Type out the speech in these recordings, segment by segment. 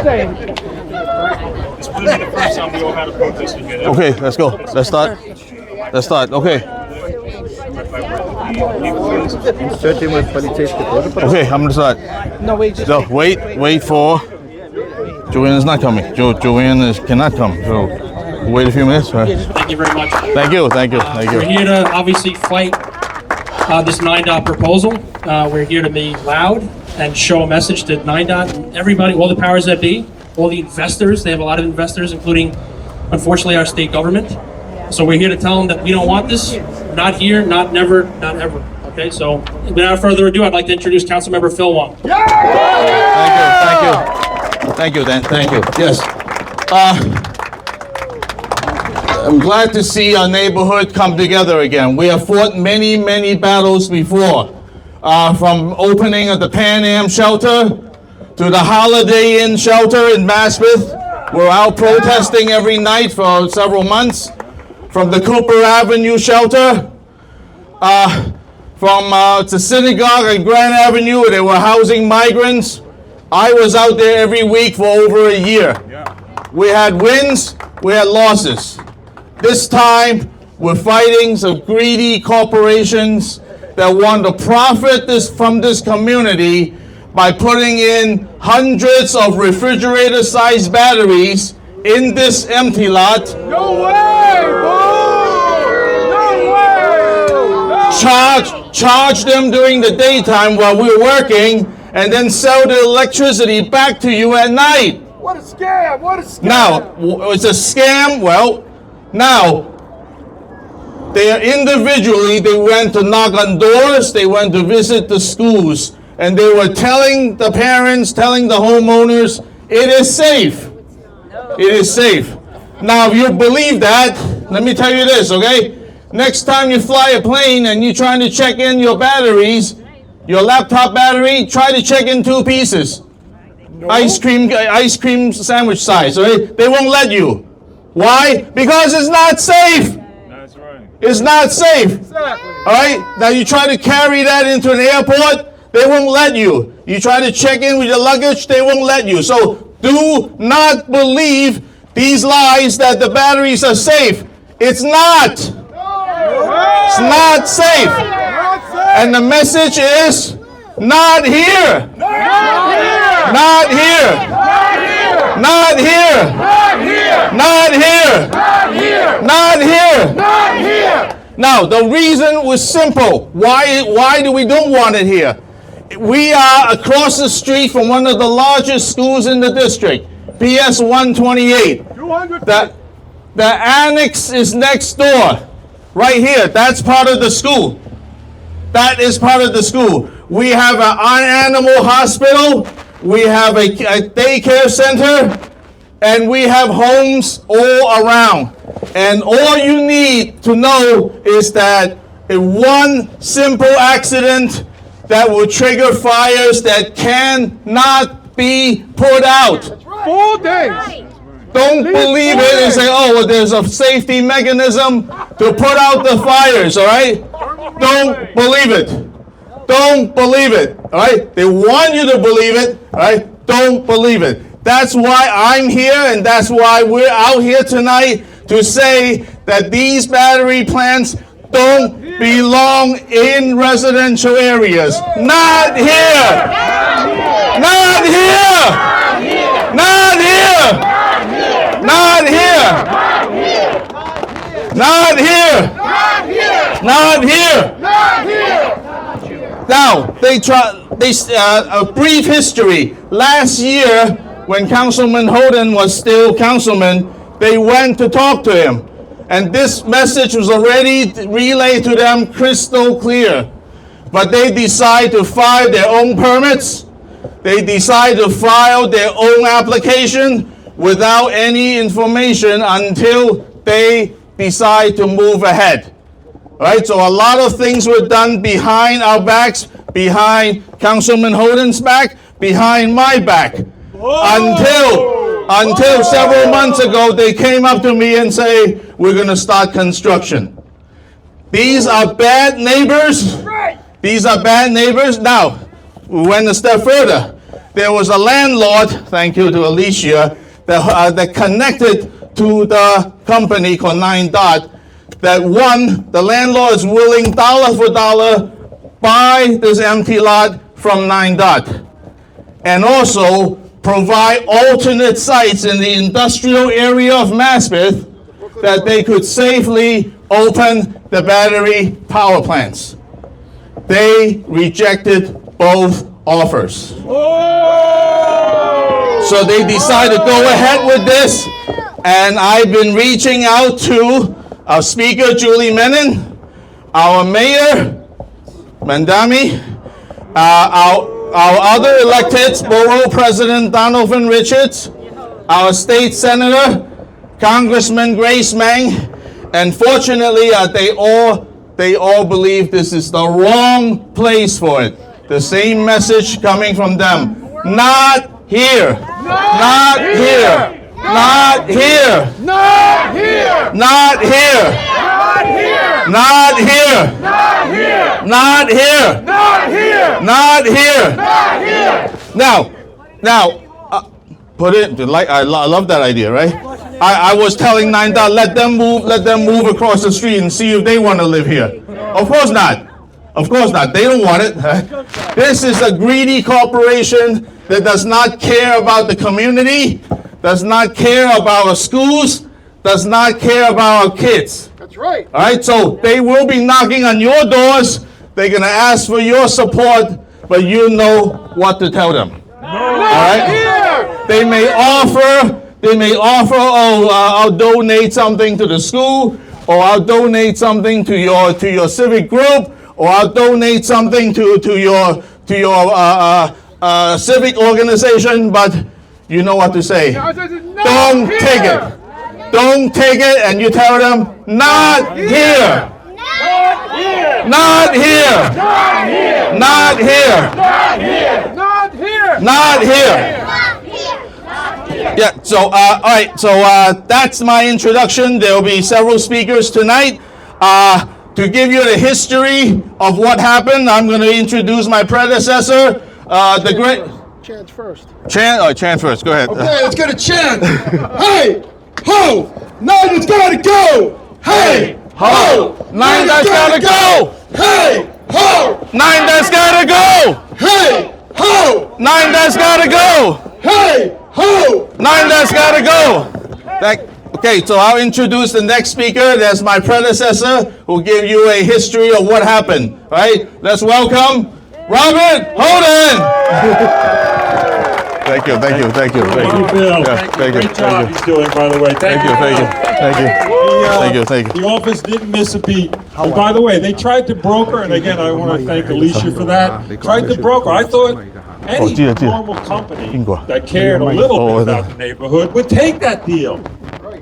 This wouldn't be the first time we all had a protest together. Okay, let's go. Let's start. Okay. Okay, I'm gonna start. No, wait, just So wait for. Joanna's not coming. Joanna cannot come. So wait a few minutes. Right? Thank you very much. Thank you. We're here to obviously fight this 9-dot proposal. We're here to be loud and show a message to 9-dot and everybody, all the powers that be, all the investors. They have a lot of investors, including, unfortunately, our state government. So we're here to tell them that we don't want this. Not here, not never, not ever. Okay, so without further ado, I'd like to introduce Councilmember Phil Wong. Thank you, Dan. Thank you. Yes. I'm glad to see our neighborhood come together again. We have fought many, many battles before. From opening of the Pan Am shelter to the Holiday Inn shelter in Maspeth. We're out protesting every night for several months. From the Cooper Avenue shelter, from the synagogue on Grand Avenue where they were housing migrants. I was out there every week for over a year. We had wins, we had losses. This time, we're fighting some greedy corporations that want to profit from this community by putting in hundreds of refrigerator-sized batteries in this empty lot. No way, No way! Charge them during the daytime while we're working, and then sell the electricity back to you at night. What a scam! What a scam! Now, it's a scam. Well, now, they went to knock on doors, they went to visit the schools, and they were telling the parents, telling the homeowners, it is safe. It is safe. Now, if you believe that, let me tell you this, okay? Next time you fly a plane and you're trying to check in your batteries, your laptop battery, try to check in 2 pieces. Ice cream sandwich size, okay? They won't let you. Why? Because it's not safe. That's right. It's not safe. Exactly. All right? Now you try to carry that into an airport, they won't let you. You try to check in with your luggage, they won't let you. So do not believe these lies that the batteries are safe. It's not. It's not safe. And the message is not here. Not here. Not here. Not here. Not here. Now, the reason was simple. Why do we don't want it here? We are across the street from one of the largest schools in the district, PS 128. The annex is next door, right here. That's part of the school. That is part of the school. We have an animal hospital. We have a daycare center. And we have homes all around. And all you need to know is that one simple accident that will trigger fires that cannot be put out. 4 days. Don't believe it and say, oh, well, there's a safety mechanism to put out the fires, all right? Don't believe it. Don't believe it, all right? They want you to believe it, all right? Don't believe it. That's why I'm here, and that's why we're out here tonight to say that these battery plants don't belong in residential areas. Not here! Not here! Not here! Not here! Not here! Not here! Now, a brief history. Last year, when Councilman Holden was still councilman, they went to talk to him. And this message was already relayed to them crystal clear. But they decide to file their own permits. They decide to file their own application without any information until they decide to move ahead. All right, so a lot of things were done behind our backs, behind Councilman Holden's back, behind my back. Until several months ago, they came up to me and say, we're going to start construction. These are bad neighbors. These are bad neighbors. Now, we went a step further. there was a landlord, thank you to Alicia, that connected to the company called 9 that the landlord is willing dollar for dollar buy this empty lot from 9 and also provide alternate sites in the industrial area of Maspeth that they could safely open the battery power plants. They rejected both offers. So they decided to go ahead with this, and I've been reaching out to our Speaker, Julie Menon, our Mayor, Mandami, our other electeds, Borough President Donovan Richards, our State Senator, Congressman Grace Meng, and fortunately, they all believe this is the wrong place for it. The same message coming from them. Not here. Not here. Not here. Not here. Not here. Not here. Not here. Not here. Not here. Not here. Not here. Not here. Now, put it like I love that idea, right? I was telling 9 let them move across the street and see if they want to live here. Of course not. Of course not. They don't want it. This is a greedy corporation that does not care about the community, does not care about our schools, does not care about our kids. That's right. All right, so they will be knocking on your doors. They're going to ask for your support, but you know what to tell them. All right? They may offer, oh, I'll donate something to the school, or I'll donate something to your civic group, or I'll donate something to your civic organization, but you know what to say. Don't take it. Don't take it, and you tell them, not here. Not here. Not here. Not here. Not here. Yeah, so, all right, so that's my introduction. There will be several speakers tonight. To give you the history of what happened, I'm going to introduce my predecessor, the great... Chance first. Chan first, go ahead. Okay, let's get a chant. Hey, ho, 9 has gotta go. Hey, ho, 9 that's gotta go! Hey, ho, 9 that's gotta go! hey, ho, 9 that's gotta go! hey, ho. 9 that's gotta go! Okay, so I'll introduce the next speaker. That's my predecessor, who'll give you a history of what happened. All right, let's welcome Robert Holden. Thank you. Thank you, Bill. Yeah, thank you. Great job he's doing, by the way. Thank you. The office didn't miss a beat. And by the way, they tried to broker, and again, I want to thank Alicia for that. Tried to broker. I thought any normal company that cared a little bit about the neighborhood would take that deal.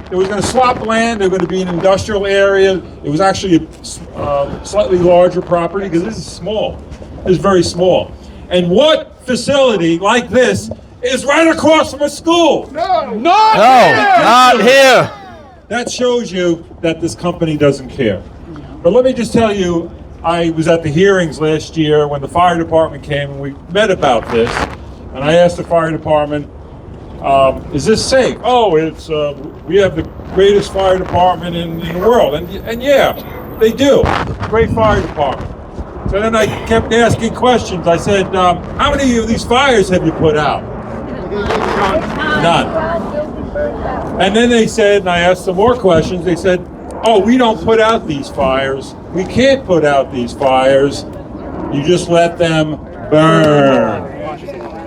They were going to swap land. They were going to be an industrial area. It was actually a slightly larger property because this is small. It's very small. And what facility like this is right across from a school? Not here. That shows you that this company doesn't care. But let me just tell you, I was at the hearings last year when the fire department came and we met about this. And I asked the fire department, is this safe? Oh, it's we have the greatest fire department in the world. And yeah, they do. Great fire department. So then I kept asking questions. I said, how many of these fires have you put out? None. And then they said, and I asked some more questions, they said, oh, we don't put out these fires. We can't put out these fires. You just let them burn.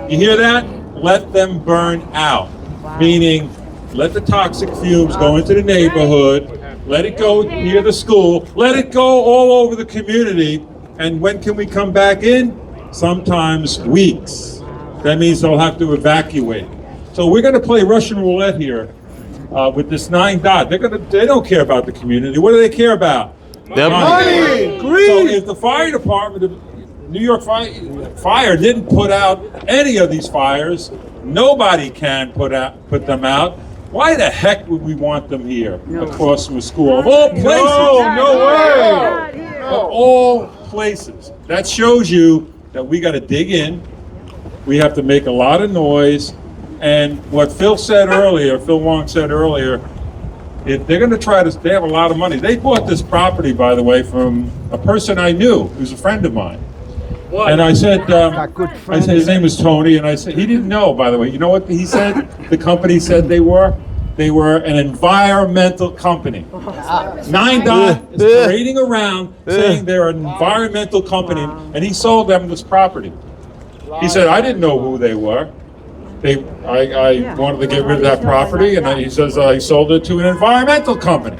You hear that? Let them burn out. Meaning, let the toxic fumes go into the neighborhood, let it go near the school, let it go all over the community. And when can we come back in? Sometimes weeks. That means they'll have to evacuate. So we're going to play Russian roulette here with this 9 They don't care about the community. What do they care about? Money. Greed. So if the fire department of New York Fire didn't put out any of these fires, nobody can put them out. Why the heck would we want them here across from a school? Of all places. No way. Of all places. That shows you that we got to dig in, We have to make a lot of noise. And what Phil Wong said earlier, if they're going to they have a lot of money. They bought this property, by the way, from a person I knew, who's a friend of mine. And I said, his name was Tony, and I said, he didn't know, by the way. You know what he said? The company said they were? They were an environmental company. 9DOT is parading around saying they're an environmental company, and he sold them this property. He said, I didn't know who they were. I wanted to get rid of that property, and he says I sold it to an environmental company.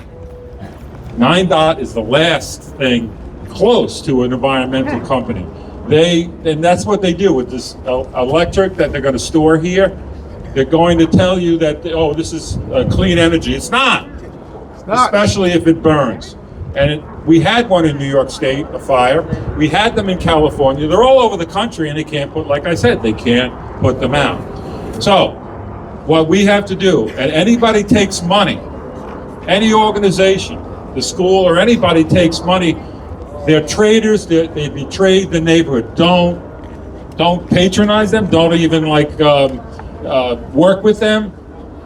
9DOT is the last thing close to an environmental company. And that's what they do with this electric that they're going to store here. They're going to tell you that, oh, this is clean energy. It's not. Especially if it burns. And we had one in New York State, a fire. We had them in California. They're all over the country, and they can't put, like I said, they can't put them out. So, what we have to do, and anybody takes money, any organization, the school or anybody takes money, they're traitors, they betrayed the neighborhood. Don't patronize them, don't even work with them,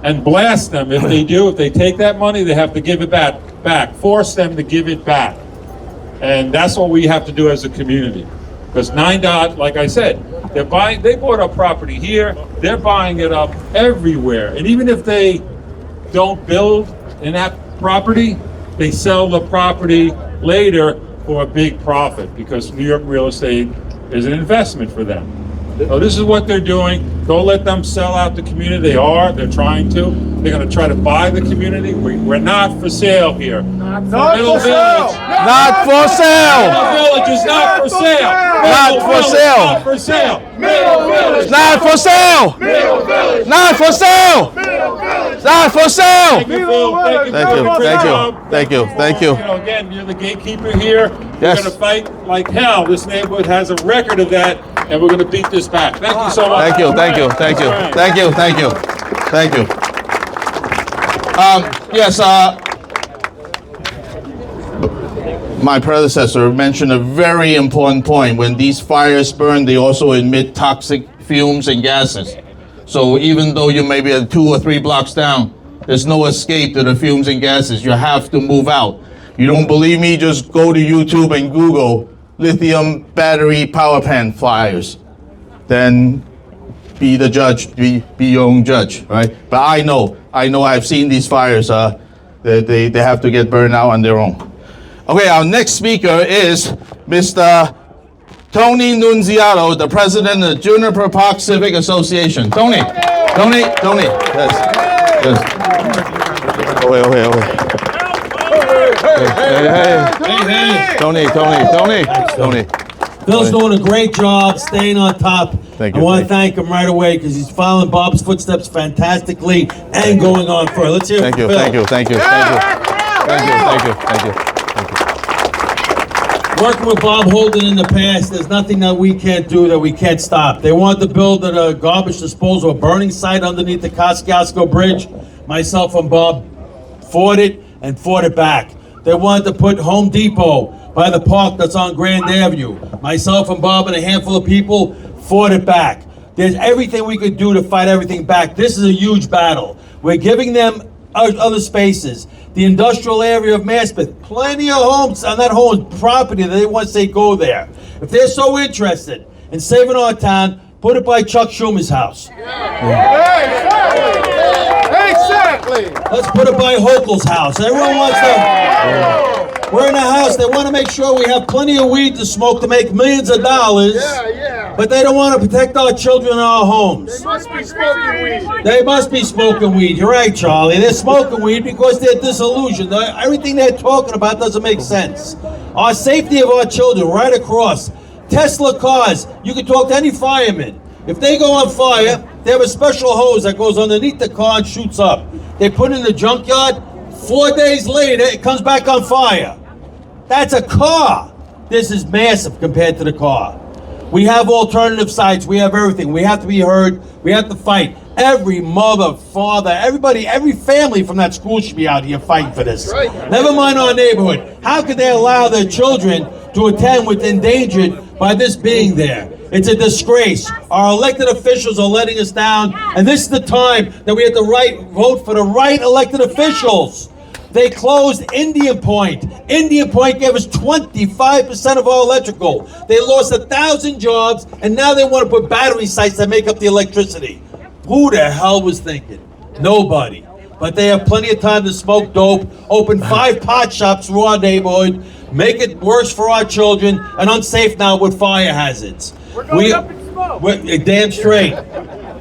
and blast them if they do. If they take that money, they have to give it back. Force them to give it back. And that's what we have to do as a community. Because 9DOT, like I said, they bought up property here, they're buying it up everywhere. And even if they don't build in that property, they sell the property later for a big profit, because New York real estate is an investment for them. So this is what they're doing. Don't let them sell out the community. They're trying to. They're going to try to buy the community. We're not for sale here. Not for sale. Not for sale. Middle Village is not for sale. Not for sale. Not for sale. Middle Village. Not for sale. Middle Village. Not for sale. Middle Village. Not for sale. Thank you, Phil. Thank you. Thank you. Thank you. You know, again, you're the gatekeeper here. Yes. We're going to fight like hell. This neighborhood has a record of that, and we're going to beat this back. Thank you so much. Thank you. Thank you. Thank you. All right. Thank you. Thank you. Thank you. Yes. My predecessor mentioned a very important point. When these fires burn, they also emit toxic fumes and gases. So even though you may be 2 or 3 blocks down, there's no escape to the fumes and gases. You have to move out. You don't believe me? Just go to YouTube and Google lithium battery power plant fires. Then be the judge, be your own judge, right? But I know I've seen these fires. They have to get burned out on their own. Okay, our next speaker is Mr. Tony Nunziato, the president of the Juniper Park Civic Association. Tony. Yes. Okay. Hey. Tony. Phil's doing a great job staying on top. Thank you. I want to thank him right away because he's following Bob's footsteps fantastically and going on further. Let's hear it from Phil. Thank you. Working with Bob Holden in the past, there's nothing that we can't do that we can't stop. They wanted to build a garbage disposal, a burning site underneath the Kosciuszko Bridge. Myself and Bob fought it back. They wanted to put Home Depot by the park that's on Grand Avenue. Myself and Bob and a handful of people fought it back. There's everything we could do to fight everything back. This is a huge battle. We're giving them other spaces. The industrial area of Maspeth, plenty of homes on that whole property that they want to say go there. If they're so interested in saving our town, put it by Chuck Schumer's house. Exactly. Let's put it by Hochul's house. Everyone wants to. We're in a house. They want to make sure we have plenty of weed to smoke to make millions of dollars. Yeah. But they don't want to protect our children in our homes. They must be smoking weed. They must be smoking weed. You're right, Charlie. They're smoking weed because they're disillusioned. Everything they're talking about doesn't make sense. Our safety of our children right across. Tesla cars. You can talk to any fireman. If they go on fire, they have a special hose that goes underneath the car and shoots up. They put it in the junkyard. 4 days later, it comes back on fire. That's a car. This is massive compared to the car. We have alternative sites. We have everything. We have to be heard. We have to fight. Every mother, father, everybody, every family from that school should be out here fighting for this. Never mind our neighborhood. How could they allow their children to attend with endangered by this being there? It's a disgrace. Our elected officials are letting us down, and this is the time that we have to vote for the right elected officials. They closed Indian Point. Indian Point gave us 25% of our electrical. They lost 1,000 jobs, and now they want to put battery sites that make up the electricity. Who the hell was thinking? Nobody. But they have plenty of time to smoke dope, open 5 pot shops through our neighborhood, make it worse for our children, and unsafe now with fire hazards. We're going up in smoke. Damn straight.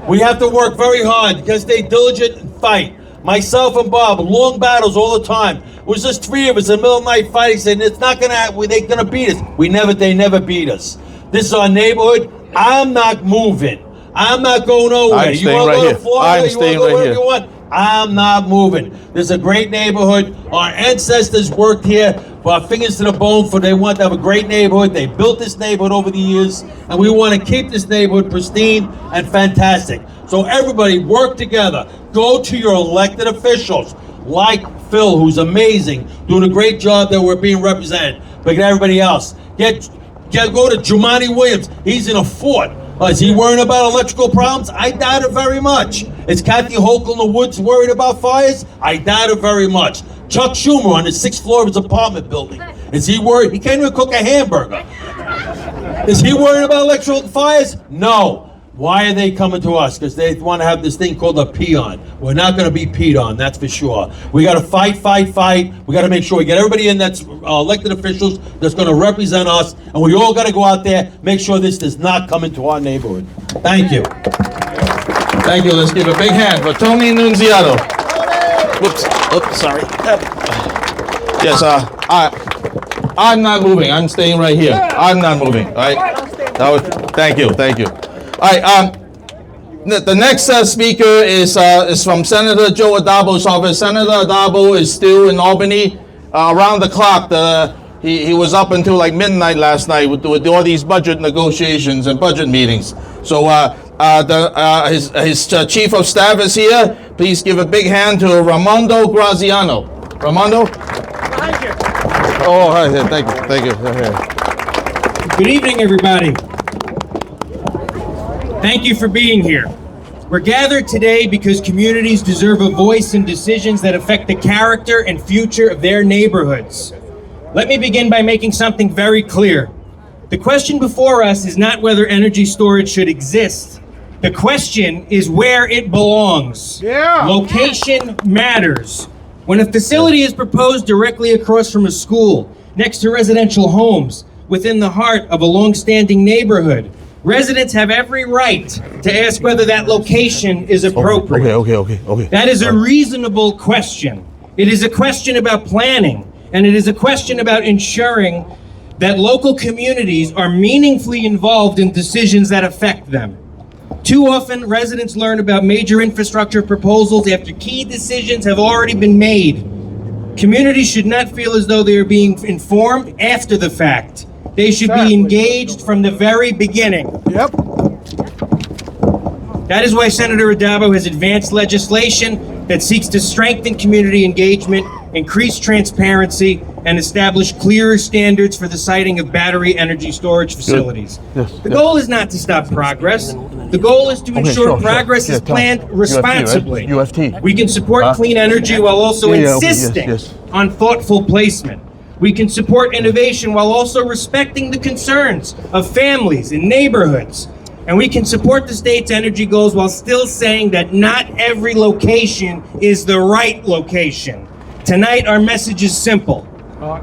We have to work very hard because they diligent and fight. Myself and Bob, long battles all the time. It was just 3 of us in the middle of the night fighting, saying it's not gonna happen, they're gonna beat us. They never beat us. This is our neighborhood. I'm not moving. I'm not going nowhere. I'm You wanna staying right go to here. Florida, I'm you wanna staying go right wherever here. you want. I'm not moving. This is a great neighborhood. Our ancestors worked here for our fingers to the bone, for they want to have a great neighborhood. They built this neighborhood over the years, and we want to keep this neighborhood pristine and fantastic. So everybody work together. Go to your elected officials, like Phil, who's amazing, doing a great job that we're being represented. But get everybody else. Go to Jumaane Williams. He's in a fort. Is he worrying about electrical problems? I doubt it very much. Is Kathy Hochul in the woods worried about fires? I doubt it very much. Chuck Schumer on the 6th floor of his apartment building. Is he worried? He can't even cook a hamburger. Is he worried about electrical fires? No. Why are they coming to us? Because they want to have this thing called a peon. We're not going to be peed on, that's for sure. We got to fight. We got to make sure we get everybody in that's elected officials that's going to represent us, and we all got to go out there, make sure this does not come into our neighborhood. Thank you. Thank you. Let's give a big hand for Tony Nunziato. Oops, sorry. Yes, I'm not moving. I'm staying right here. I'm not moving. All right. Thank you. All right. The next speaker is from Senator Joe Addabbo's office. Senator Addabbo is still in Albany around the clock. He was up until like midnight last night with all these budget negotiations and budget meetings. So his chief of staff is here. Please give a big hand to Raimondo Graziano. Raimondo? Oh, hi. Thank you. Good evening, everybody. Thank you for being here. We're gathered today because communities deserve a voice in decisions that affect the character and future of their neighborhoods. Let me begin by making something very clear. The question before us is not whether energy storage should exist. The question is where it belongs. Location matters. When a facility is proposed directly across from a school, next to residential homes, within the heart of a long-standing neighborhood, residents have every right to ask whether that location is appropriate. Okay. That is a reasonable question. It is a question about planning, and it is a question about ensuring that local communities are meaningfully involved in decisions that affect them. Too often, residents learn about major infrastructure proposals after key decisions have already been made. Communities should not feel as though they are being informed after the fact. They should be engaged from the very beginning. Yep. That is why Senator Addabbo has advanced legislation that seeks to strengthen community engagement, increase transparency, and establish clearer standards for the siting of battery energy storage facilities. The goal is not to stop progress. The goal is to ensure progress is planned responsibly. UFT. We can support clean energy while also insisting on thoughtful placement. We can support innovation while also respecting the concerns of families and neighborhoods. And we can support the state's energy goals while still saying that not every location is the right location. Tonight, our message is simple.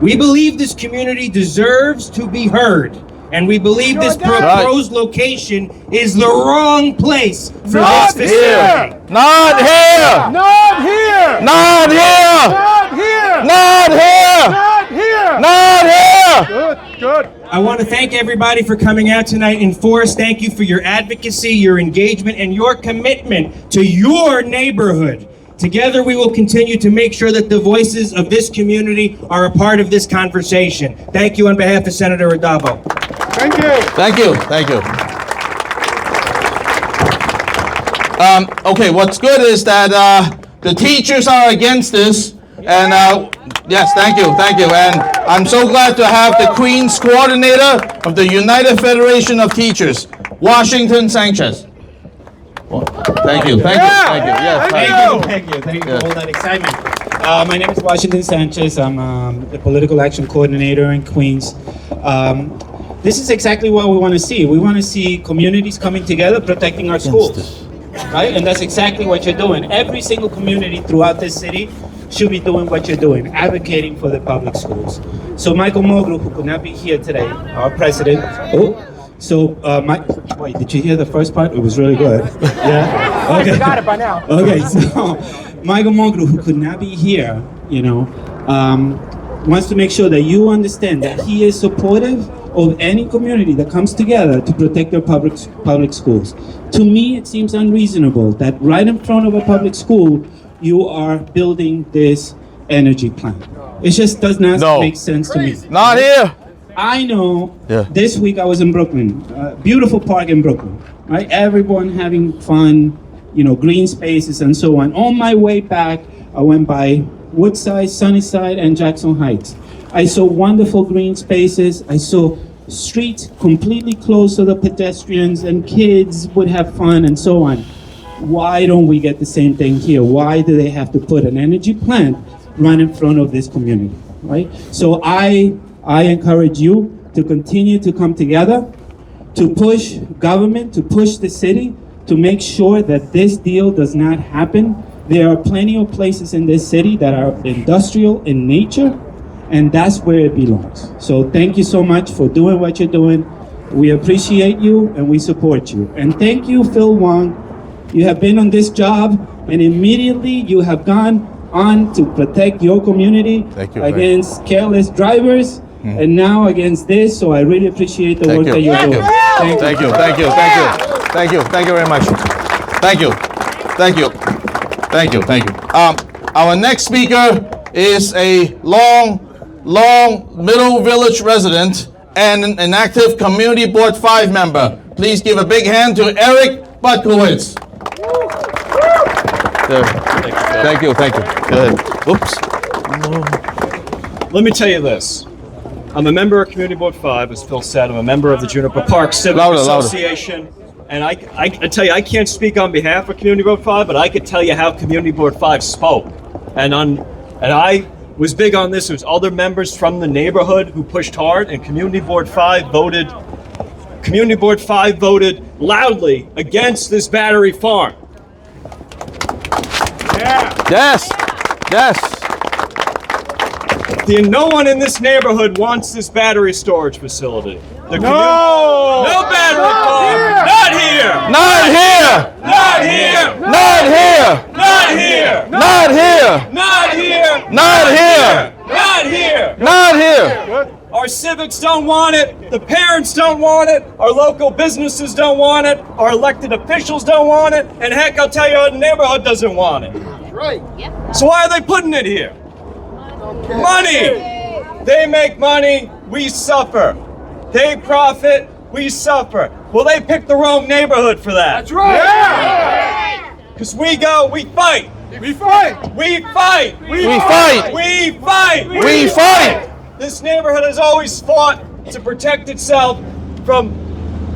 We believe this community deserves to be heard. And we believe this proposed location is the wrong place for this facility. Not here! Not here! Not here! Not here! Not here! Not here! Not here! Good. I want to thank everybody for coming out tonight in force. Thank you for your advocacy, your engagement, and your commitment to your neighborhood. Together, we will continue to make sure that the voices of this community are a part of this conversation. Thank you on behalf of Senator Addabbo. Thank you. Thank you. Okay, what's good is that the teachers are against this, and yes, thank you, and I'm so glad to have the Queens coordinator of the United Federation of Teachers. Washington Sanchez. Well, thank you. Yes, Thank you for all that excitement. My name is Washington Sanchez. I'm the political action coordinator in Queens. This is exactly what we want to see. We want to see communities coming together, protecting our schools, right? And that's exactly what you're doing. Every single community throughout this city should be doing what you're doing, advocating for the public schools. So Michael Moglu, who could not be here today, our president. Wait, did you hear the first part? It was really good. Yeah? Okay. I forgot it by now. Okay, so Michael Moglu, who could not be here, wants to make sure that you understand that he is supportive of any community that comes together to protect their public schools. To me, it seems unreasonable that right in front of a public school, you are building this energy plant. It just does not make sense to me. Not here. I know. Yeah. This week I was in Brooklyn, beautiful park in Brooklyn, right? Everyone having fun, green spaces and so on. On my way back, I went by Woodside, Sunnyside, and Jackson Heights. I saw wonderful green spaces. I saw streets completely closed so the pedestrians and kids would have fun and so on. Why don't we get the same thing here? Why do they have to put an energy plant right in front of this community, right? So I encourage you to continue to come together, to push government, to push the city, to make sure that this deal does not happen. There are plenty of places in this city that are industrial in nature, and that's where it belongs. So thank you so much for doing what you're doing. We appreciate you and we support you. And thank you, Phil Wong. You have been on this job and immediately you have gone on to protect your community against careless drivers and now against this. So I really appreciate the work that you're doing. Thank you very much. Thank you. Our next speaker is a long Middle Village resident and an active Community Board 5 member. Please give a big hand to Eric Butkowitz. Thank you. Go ahead. Oops. Let me tell you this. I'm a member of Community Board 5, as Phil said. I'm a member of the Juniper Park Civic Association. And I tell you, I can't speak on behalf of Community Board 5, but I could tell you how Community Board 5 spoke. And I was big on this. There was other members from the neighborhood who pushed hard, and Community Board 5 voted loudly against this battery farm. Yes. No one in this neighborhood wants this battery storage facility. No battery farm. Not here. Not here. Not here. Not here. Not here. Not here. Not here. Not here. Not here. Not here. Our civics don't want it. The parents don't want it. Our local businesses don't want it. Our elected officials don't want it. And heck, I'll tell you, the neighborhood doesn't want it. That's right. So why are they putting it here? Money. They make money. We suffer. They profit. We suffer. Well, they picked the wrong neighborhood for that. That's right. Yeah. Because we fight. We fight. We fight. We fight. We fight. We fight. This neighborhood has always fought to protect itself from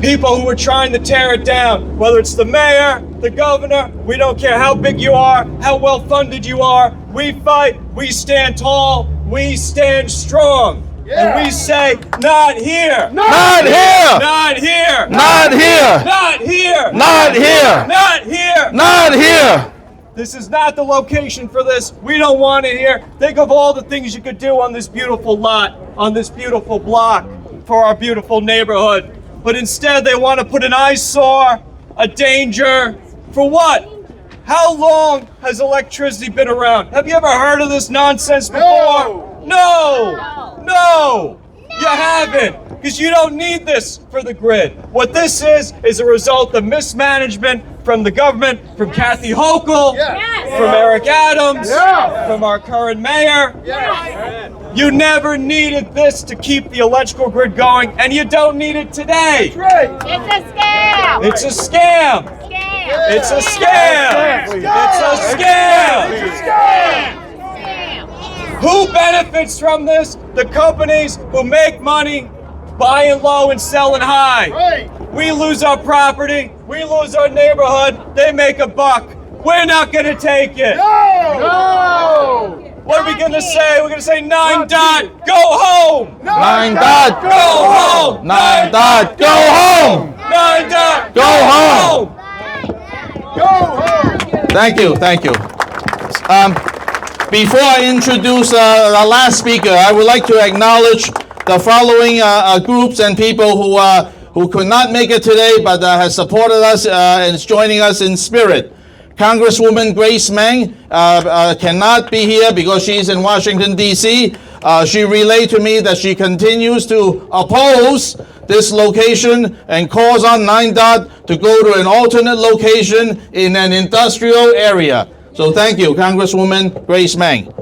people who are trying to tear it down. Whether it's the mayor, the governor, we don't care how big you are, how well funded you are. We fight, we stand tall, we stand strong. Yeah. And we say, not here. Not here. Not here. Not here. Not here. Not here. Not here. Not here. This is not the location for this. We don't want it here. Think of all the things you could do on this beautiful lot, on this beautiful block for our beautiful neighborhood. But instead they want to put an eyesore, a danger, for what? How long has electricity been around? Have you ever heard of this nonsense before? No! You haven't, because you don't need this for the grid. What this is a result of mismanagement from the government, from Kathy Hochul, from Eric Adams, from our current mayor. You never needed this to keep the electrical grid going, and you don't need it today. That's right. It's a scam! It's a scam! It's a scam! It's a scam! Who benefits from this? The companies who make money buying low and selling high. We lose our property, we lose our neighborhood, they make a buck. We're not gonna take it. No! What are we gonna say? We're gonna say 9 dot, go home! 9 dot, Go home! 9 dot, go home! 9 dot, Go home! Thank you, thank you. Before I introduce the last speaker, I would like to acknowledge the following groups and people who could not make it today, but has supported us and is joining us in spirit. Congresswoman Grace Meng cannot be here because she's in Washington, D.C. She relayed to me that she continues to oppose this location and calls on 9 dot to go to an alternate location in an industrial area. So thank you, Congresswoman Grace Meng.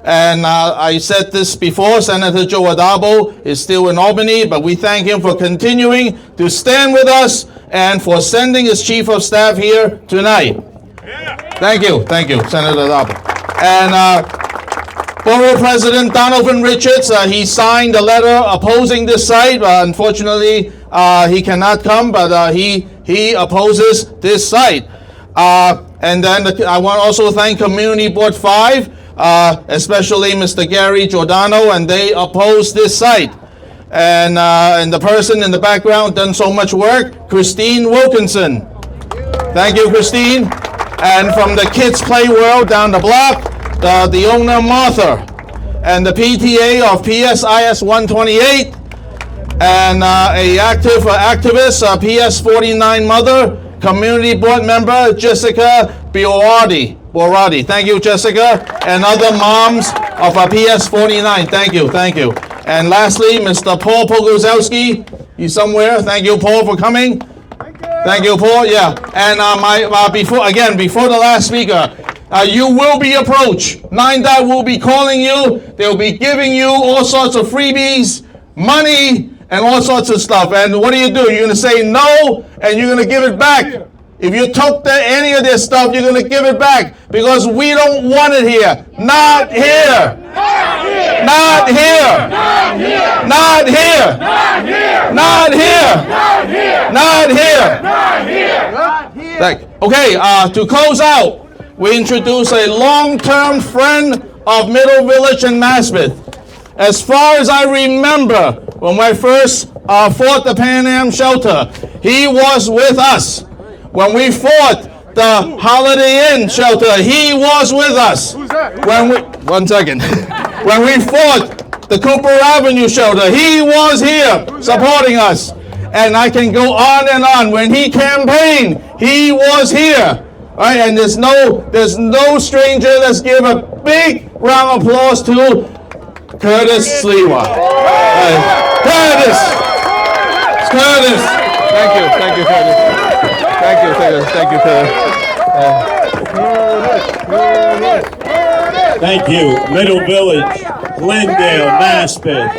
And I said this before, Senator Joe Adabo is still in Albany, but we thank him for continuing to stand with us and for sending his chief of staff here tonight. Thank you, Senator Adabo. And Borough President Donovan Richards, he signed a letter opposing this site. Unfortunately, he cannot come, but he opposes this site. And then I want to also thank Community Board 5, especially Mr. Gary Giordano, and they oppose this site. And the person in the background done so much work, Christine Wilkinson. Thank you, Christine. And from the Kids Play World down the block, the owner, Martha. And the PTA of PSIS 128, and a activist, PS 49 mother, Community Board member, Jessica Borati. Thank you, Jessica. And other moms of PS 49. Thank you. And lastly, Mr. Paul Pogorzelski. He's somewhere. Thank you, Paul, for coming. Thank you, Paul. Yeah. And before the last speaker, you will be approached. 9 dot will be calling you. They'll be giving you all sorts of freebies, money, and all sorts of stuff. And what do? You're going to say no, and you're going to give it back. If you took any of this stuff, you're going to give it back because we don't want it here. Not here. Not here. Not here. Not here. Not here. Not here. Not here. Not here. Okay, to close out, we introduce a long-term friend of Middle Village and Maspeth. As far as I remember, when I first fought the Pan Am shelter, he was with us. When we fought the Holiday Inn shelter, he was with us. Who's that? One second. When we fought the Cooper Avenue shelter, he was here supporting us. And I can go on and on. When he campaigned, he was here. Right? And there's no stranger. Let's give a big round of applause to Curtis Sliwa. Curtis! Thank you, Curtis. Thank you, Curtis. Thank you. Middle Village, Glendale, Maspeth.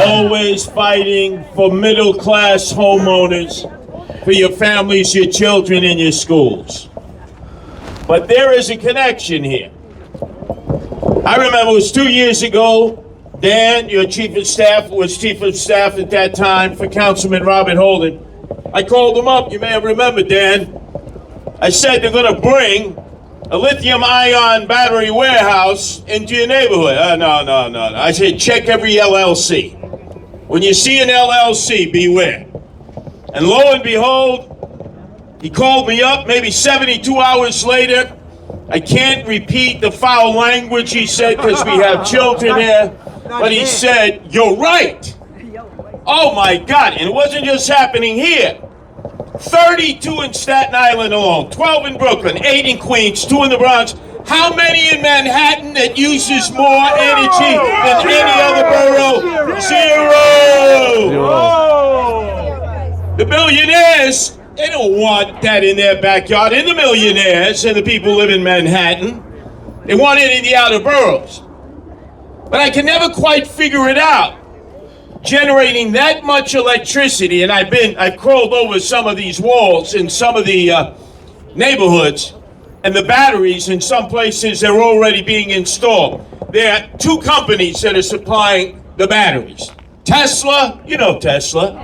Always fighting for middle-class homeowners, for your families, your children, and your schools. But there is a connection here. I remember it was 2 years ago, Dan, your chief of staff, was chief of staff at that time for Councilman Robert Holden. I called him up, you may have remembered, Dan. I said they're gonna bring a lithium-ion battery warehouse into your neighborhood. No. I said check every LLC. When you see an LLC, beware. And lo and behold, he called me up maybe 72 hours later. I can't repeat the foul language he said because we have children here, but he said, you're right. Oh my God, and it wasn't just happening here. 32 in Staten Island alone, 12 in Brooklyn, 8 in Queens, 2 in the Bronx. How many in Manhattan that uses more energy than any other borough? Zero. The billionaires, they don't want that in their backyard. And the millionaires and the people who live in Manhattan, they want it in the outer boroughs. But I can never quite figure it out. Generating that much electricity, and I've crawled over some of these walls in some of the neighborhoods, and the batteries in some places they're already being installed. There are 2 companies that are supplying the batteries. Tesla, you know Tesla.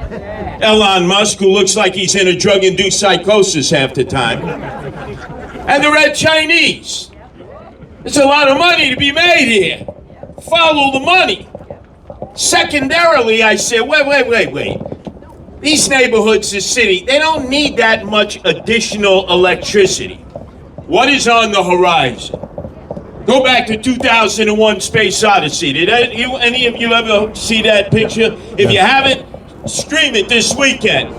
Elon Musk, who looks like he's in a drug-induced psychosis half the time. And the Red Chinese. There's a lot of money to be made here. Follow the money. Secondarily, I said, wait. These neighborhoods, this city, they don't need that much additional electricity. What is on the horizon? Go back to 2001 Space Odyssey. Did any of you ever see that picture? If you haven't, stream it this weekend.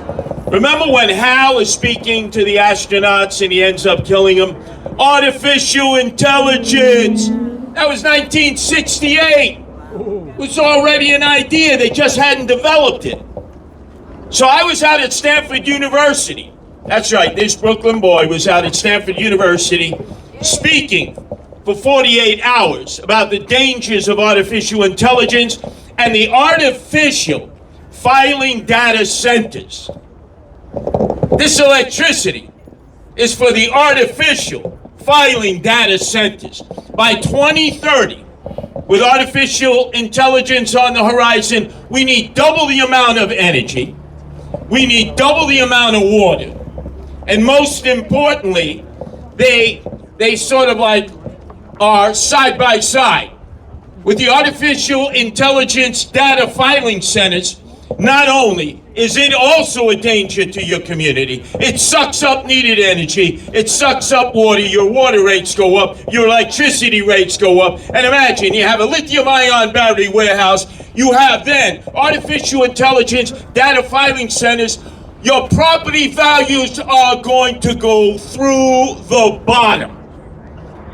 Remember when Hal is speaking to the astronauts and he ends up killing them? Artificial intelligence. That was 1968. It was already an idea. They just hadn't developed it. So I was out at Stanford University. That's right, this Brooklyn boy was out at Stanford University speaking for 48 hours about the dangers of artificial intelligence and the artificial filing data centers. This electricity is for the artificial filing data centers. By 2030, with artificial intelligence on the horizon, we need double the amount of energy, we need double the amount of water, and most importantly, they sort of like are side by side. With the artificial intelligence data filing centers, not only is it also a danger to your community, it sucks up needed energy, it sucks up water, your water rates go up, your electricity rates go up, and imagine you have a lithium-ion battery warehouse, you have then artificial intelligence data filing centers, your property values are going to go through the bottom.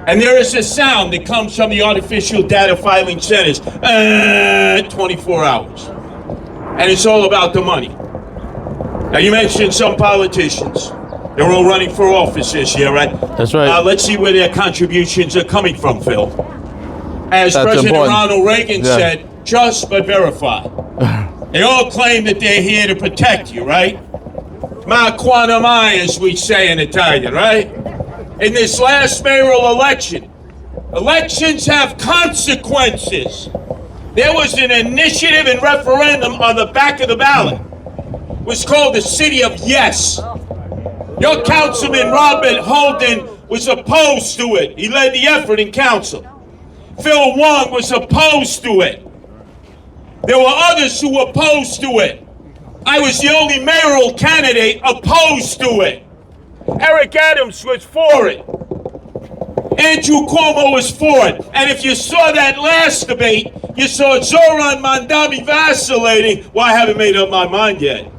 And there is a sound that comes from the artificial data filing centers, 24 hours. And it's all about the money. Now, you mentioned some politicians. They're all running for office this year, right? That's right. Let's see where their contributions are coming from, Phil. As That's President important. Ronald Reagan said, trust but verify. They all claim that they're here to protect you, right? Ma quanto mai, as we say in Italian, right? In this last mayoral election, elections have consequences. There was an initiative and referendum on the back of the ballot. It was called the City of Yes. Your councilman, Robert Holden, was opposed to it. He led the effort in council. Phil Wong was opposed to it. There were others who were opposed to it. I was the only mayoral candidate opposed to it. Eric Adams was for it. Andrew Cuomo was for it. And if you saw that last debate, you saw Zoran Mandami vacillating. Well, I haven't made up my mind yet.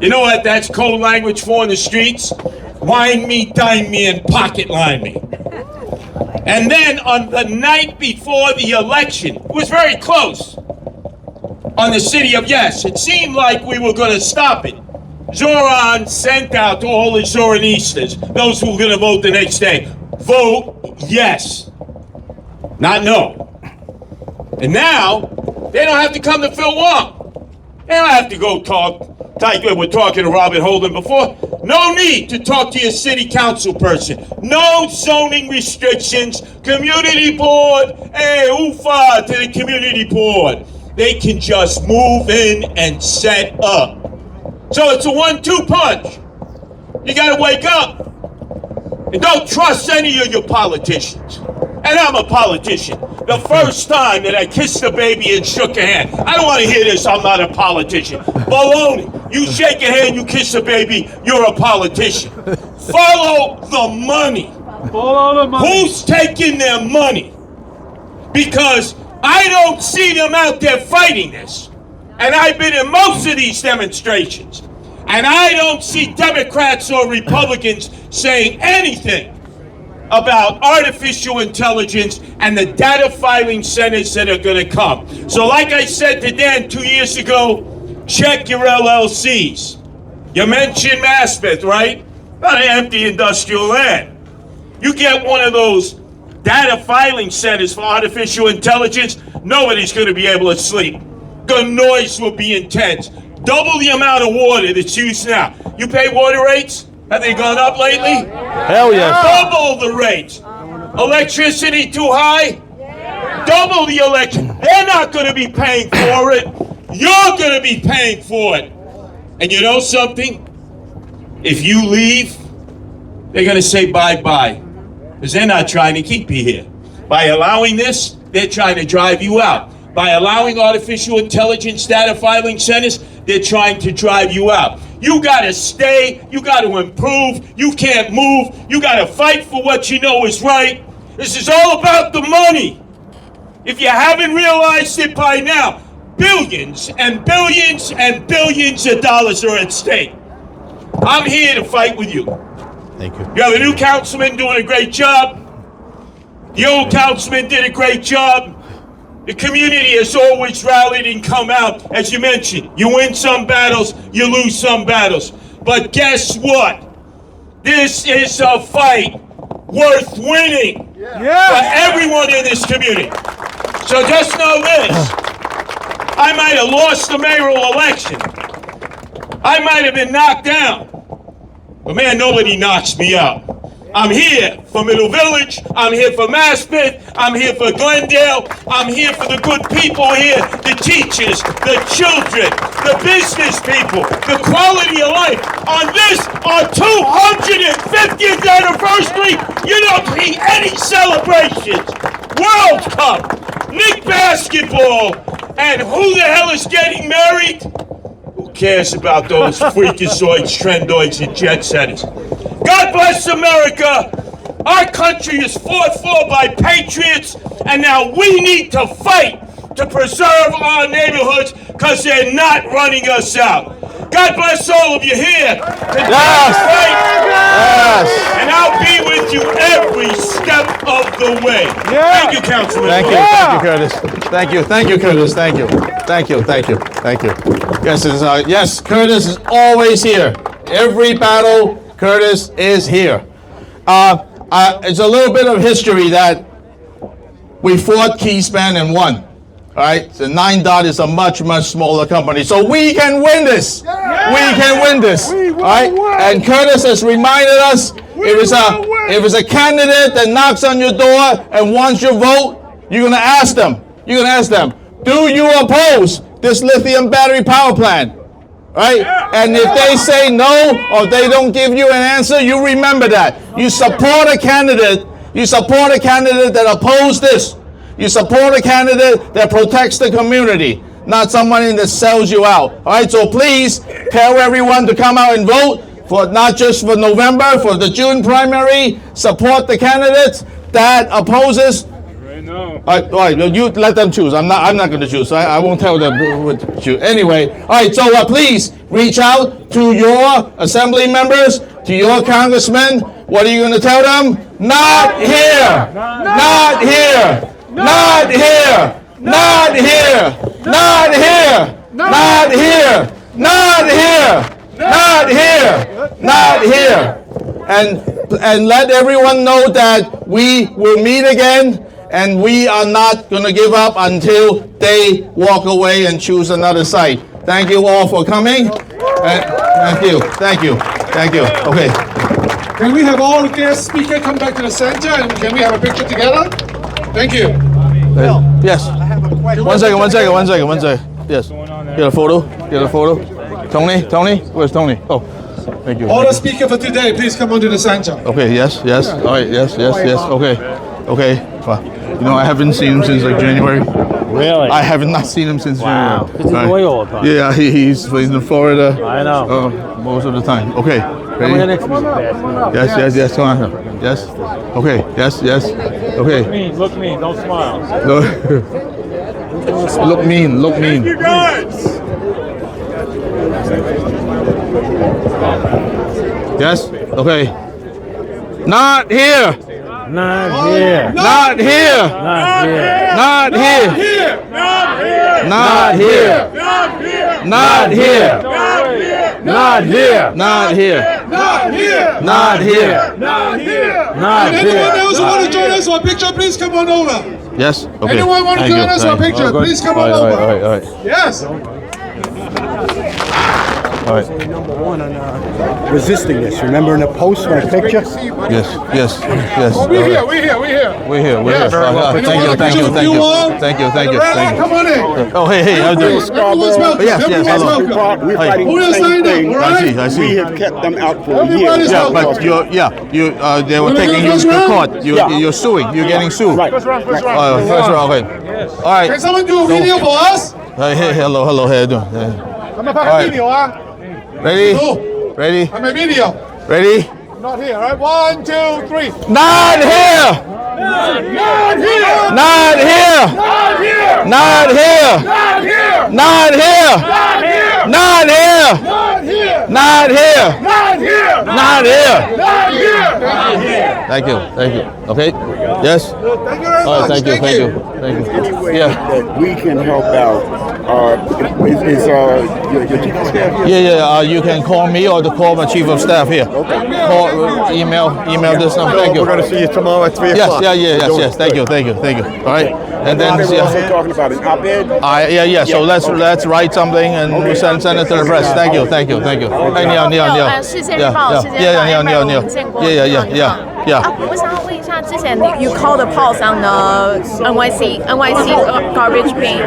You know what that's code language for in the streets? Wine me, dine me, and pocket line me. And then on the night before the election, it was very close, on the City of Yes, it seemed like we were going to stop it. Zoran sent out to all his Zoranistas, those who were going to vote the next day, vote yes, not no. And now, they don't have to come to Phil Wong. They don't have to go talk like we were talking to Robert Holden before. No need to talk to your city council person. No zoning restrictions. Community board, hey, oofa to the community board. They can just move in and set up. So it's a 1-2 punch. You gotta wake up. And don't trust any of your politicians. And I'm a politician. The first time that I kissed a baby and shook a hand. I don't want to hear this, I'm not a politician. Baloney. You shake a hand, you kiss a baby, you're a politician. Follow the money. Follow the money. Who's taking their money? Because I don't see them out there fighting this. And I've been in most of these demonstrations. And I don't see Democrats or Republicans saying anything about artificial intelligence and the data filing centers that are going to come. So like I said to Dan 2 years ago, check your LLCs. You mentioned Maspeth, right? Not an empty industrial land. You get one of those data filing centers for artificial intelligence, nobody's going to be able to sleep. The noise will be intense. Double the amount of water that's used now. You pay water rates? Have they gone up lately? Hell yes. Double the rates. Electricity too high? Double the electricity. They're not going to be paying for it. You're gonna be paying for it. And you know something? If you leave, they're gonna say bye-bye. Because they're not trying to keep you here. By allowing this, they're trying to drive you out. By allowing artificial intelligence data filing centers, they're trying to drive you out. You gotta stay, you gotta improve, you can't move, you gotta fight for what you know is right. This is all about the money. If you haven't realized it by now, billions and billions and billions of dollars are at stake. I'm here to fight with you. Thank you. You have a new councilman doing a great job. The old councilman did a great job. The community has always rallied and come out, as you mentioned. You win some battles, you lose some battles. But guess what? This is a fight worth winning for everyone in this community. So just know this. I might have lost the mayoral election. I might have been knocked down. But man, nobody knocks me out. I'm here for Middle Village. I'm here for Maspeth. I'm here for Glendale. I'm here for the good people here, the teachers, the children, the business people, the quality of life. On this, our 250th anniversary, you don't see any celebrations. World Cup, Nick basketball, and who the hell is getting married? Who cares about those freakazoids, trendoids, and jet setters? God bless America. Our country is fought for by patriots, and now we need to fight to preserve our neighborhoods because they're not running us out. God bless all of you here. And I'll be with you every step of the way. Thank you, Councilman. Thank you, Curtis. Thank you, Curtis. Thank you. Yes, Curtis is always here. Every battle, Curtis is here. It's a little bit of history that we fought Keyspan and won. All right, so 9DOT is a much, much smaller company. So we can win this. We can win this. All right, and Curtis has reminded us, if it's a candidate that knocks on your door and wants your vote, you're gonna ask them, do you oppose this lithium battery power plant? Right? And if they say no, or they don't give you an answer, you remember that. You support a candidate that opposes this. You support a candidate that protects the community, not somebody that sells you out. All right, so please tell everyone to come out and vote for not just for November, for the June primary. Support the candidates that opposes. All right, you let them choose. I'm not going to choose. I won't tell them what to choose. Anyway, all right. So please reach out to your assembly members, to your congressmen. What are you going to tell them? Not here. Not here. Not here. Not here. Not here. Not here. Not here. Not here. Not here. And let everyone know that we will meet again. And we are not going to give up until they walk away and choose another site. Thank you all for coming. Thank you. Okay. Can we have all guest speakers come back to the center and can we have a picture together? Thank you. Yes. One second. Yes. Get a photo. Tony? Where's Tony? Oh, thank you. All the speakers for today, please come onto the center. Okay, yes. All right, yes. Okay. Well, I haven't seen him since like January. Really? I have not seen him since Wow. January. He's away all the time. Yeah, he's in Florida. I know. Most of the time. Okay. Ready? Yes. Come on. Yes. Okay. Yes. Okay. Look mean. Don't smile. Look mean. You guys! Yes. Okay. Not here. Not here. Not here. Not here. Not here. Not here. Not here. Not here. Not here. Not here. Not here. Not here. Not And here. anyone else who want to join us for a picture, please come on over. Yes. Okay. Anyone want to Thank join you. us for a picture, please come on All over. right. Yes. All right. Number one on resisting this. Remember in the post, my picture? Yes. We're here. We're here. We're here. Yes. Thank you. Come on in. Oh, hey, how you doing? Everyone's welcome. Yes, hello. We're Hi. fighting the same thing. I see. We have kept them out for Yeah, years. but they were taking you to court. You're suing. You're getting sued. Right. First round. Okay. All right. Can someone do a video for us? Hey, hello. How you doing? I'm a video, huh? Ready? I'm a video. Ready? Not here, all right? 1, 2, 3. Not here! Not here! Not here! Not here! Not here! Not here! Not here! Not Not here! here! Not here! Not here! Not here! Thank you. Okay? Yes? Thank you very All right, much. thank you. Any way Yeah. that we can help out, is your chief of staff here? Yeah. You can call me or call my chief of staff here. Call, email this number. Thank you. We're going to see you tomorrow at 3 o'clock. Yes. Thank you. All right. And then We're also talking about an op-ed. So let's write something and we send it to the press. Thank you. Hey, 事先预报，事先预报，因为我们见过。我想要问一下，之前you call the pulse on the NYC garbage bin.